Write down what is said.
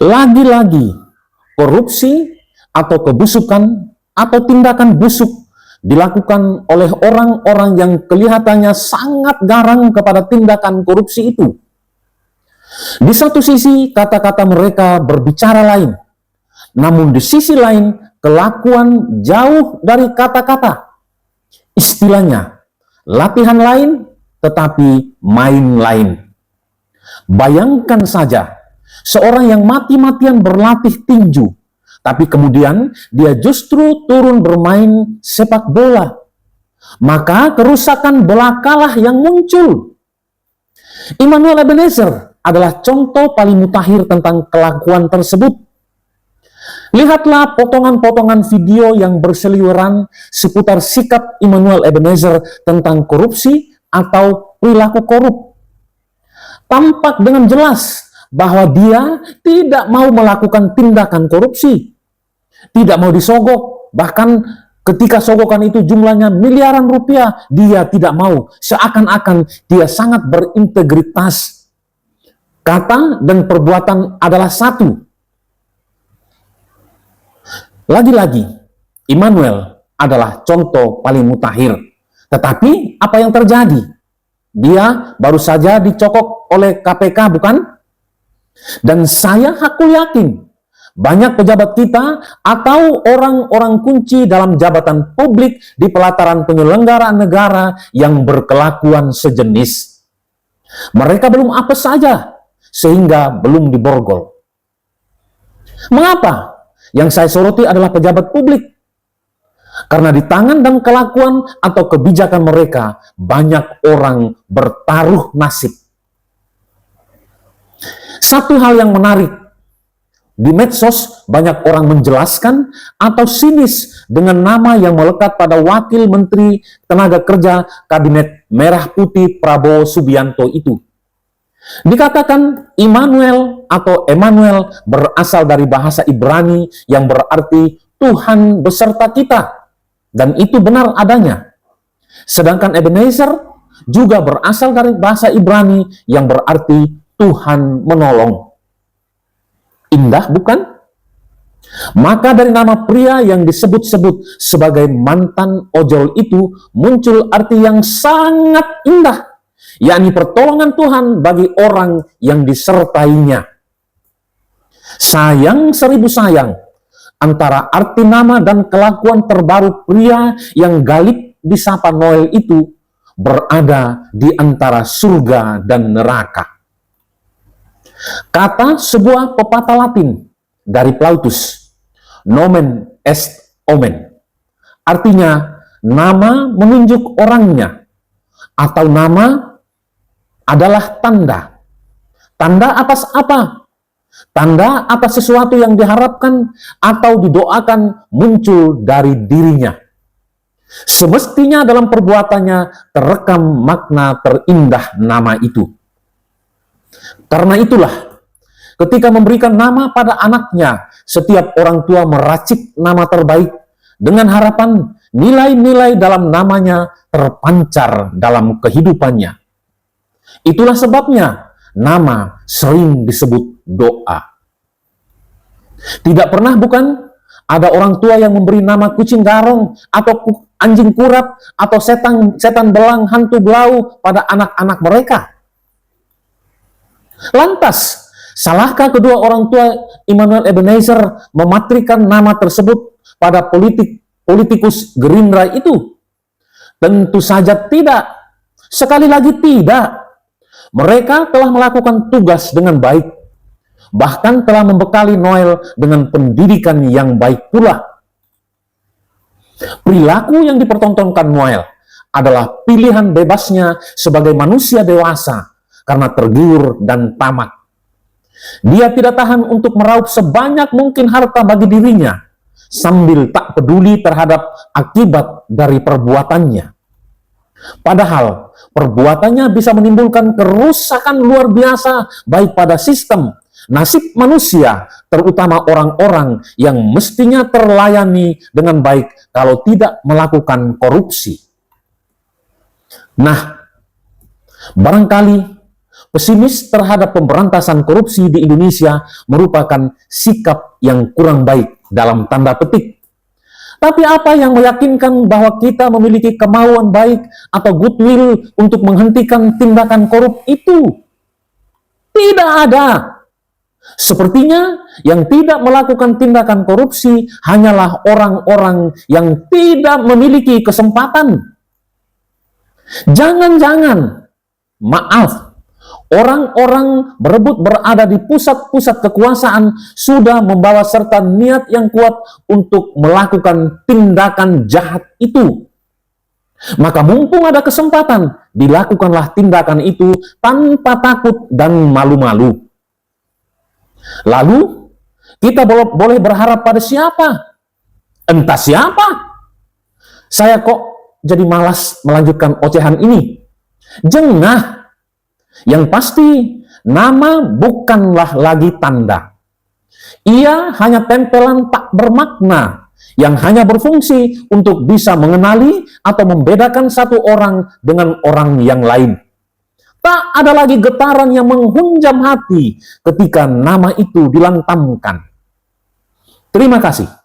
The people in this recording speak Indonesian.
Lagi-lagi, korupsi atau kebusukan atau tindakan busuk dilakukan oleh orang-orang yang kelihatannya sangat garang kepada tindakan korupsi itu. Di satu sisi, kata-kata mereka berbicara lain, namun di sisi lain, kelakuan jauh dari kata-kata. Istilahnya, latihan lain, tetapi main lain. Bayangkan saja, seorang yang mati-matian berlatih tinju, tapi kemudian dia justru turun bermain sepak bola. Maka kerusakan belakalah yang muncul. Immanuel Ebenezer adalah contoh paling mutakhir tentang kelakuan tersebut. Lihatlah potongan-potongan video yang berseliweran seputar sikap Immanuel Ebenezer tentang korupsi atau perilaku korup. Tampak dengan jelas bahwa dia tidak mau melakukan tindakan korupsi, tidak mau disogok, bahkan ketika sogokan itu jumlahnya miliaran rupiah, dia tidak mau, seakan-akan dia sangat berintegritas. Kata dan perbuatan adalah satu. Lagi-lagi, Immanuel adalah contoh paling mutakhir. Tetapi apa yang terjadi? Dia baru saja dicokok oleh KPK, bukan? Dan saya hakul yakin, banyak pejabat kita atau orang-orang kunci dalam jabatan publik di pelataran penyelenggaraan negara yang berkelakuan sejenis. Mereka belum apes saja, sehingga belum diborgol. Mengapa? Yang saya soroti adalah pejabat publik. Karena di tangan dan kelakuan atau kebijakan mereka, banyak orang bertaruh nasib. Satu hal yang menarik, di medsos banyak orang menjelaskan atau sinis dengan nama yang melekat pada Wakil Menteri Tenaga Kerja Kabinet Merah Putih Prabowo Subianto itu. Dikatakan Immanuel atau Emmanuel berasal dari bahasa Ibrani yang berarti Tuhan beserta kita. Dan itu benar adanya. Sedangkan Ebenezer juga berasal dari bahasa Ibrani yang berarti Tuhan menolong. Indah bukan? Maka dari nama pria yang disebut-sebut sebagai mantan ojol itu muncul arti yang sangat indah, yakni pertolongan Tuhan bagi orang yang disertainya. Sayang seribu sayang, antara arti nama dan kelakuan terbaru pria yang galib disapa Noel itu berada di antara surga dan neraka. Kata sebuah pepatah Latin dari Plautus, nomen est omen, artinya nama menunjuk orangnya, atau nama adalah tanda. Tanda atas apa? Tanda atas sesuatu yang diharapkan atau didoakan muncul dari dirinya. Semestinya dalam perbuatannya terekam makna terindah nama itu. Karena itulah, ketika memberikan nama pada anaknya, setiap orang tua meracik nama terbaik dengan harapan nilai-nilai dalam namanya terpancar dalam kehidupannya. Itulah sebabnya nama sering disebut doa. Tidak pernah bukan ada orang tua yang memberi nama kucing garong atau anjing kurap atau setan belang hantu belau pada anak-anak mereka. Lantas, salahkah kedua orang tua Immanuel Ebenezer mematrikan nama tersebut pada politikus Gerindra itu? Tentu saja tidak. Sekali lagi tidak. Mereka telah melakukan tugas dengan baik, bahkan telah membekali Noel dengan pendidikan yang baik pula. Perilaku yang dipertontonkan Noel adalah pilihan bebasnya sebagai manusia dewasa karena tergiur dan tamak. Dia tidak tahan untuk meraup sebanyak mungkin harta bagi dirinya, sambil tak peduli terhadap akibat dari perbuatannya. Padahal perbuatannya bisa menimbulkan kerusakan luar biasa baik pada sistem, nasib manusia, terutama orang-orang yang mestinya terlayani dengan baik kalau tidak melakukan korupsi. Nah, barangkali pesimis terhadap pemberantasan korupsi di Indonesia merupakan sikap yang kurang baik dalam tanda petik. Tapi apa yang meyakinkan bahwa kita memiliki kemauan baik atau goodwill untuk menghentikan tindakan korup itu? Tidak ada. Sepertinya yang tidak melakukan tindakan korupsi hanyalah orang-orang yang tidak memiliki kesempatan. Jangan-jangan, maaf, orang-orang berebut berada di pusat-pusat kekuasaan sudah membawa serta niat yang kuat untuk melakukan tindakan jahat itu. Maka mumpung ada kesempatan, dilakukanlah tindakan itu tanpa takut dan malu-malu. Lalu, kita boleh berharap pada siapa? Entah siapa. Saya kok jadi malas melanjutkan ocehan ini. Jengah. Yang pasti, nama bukanlah lagi tanda. Ia hanya tempelan tak bermakna yang hanya berfungsi untuk bisa mengenali atau membedakan satu orang dengan orang yang lain. Tak ada lagi getaran yang menghunjam hati ketika nama itu dilantamkan. Terima kasih.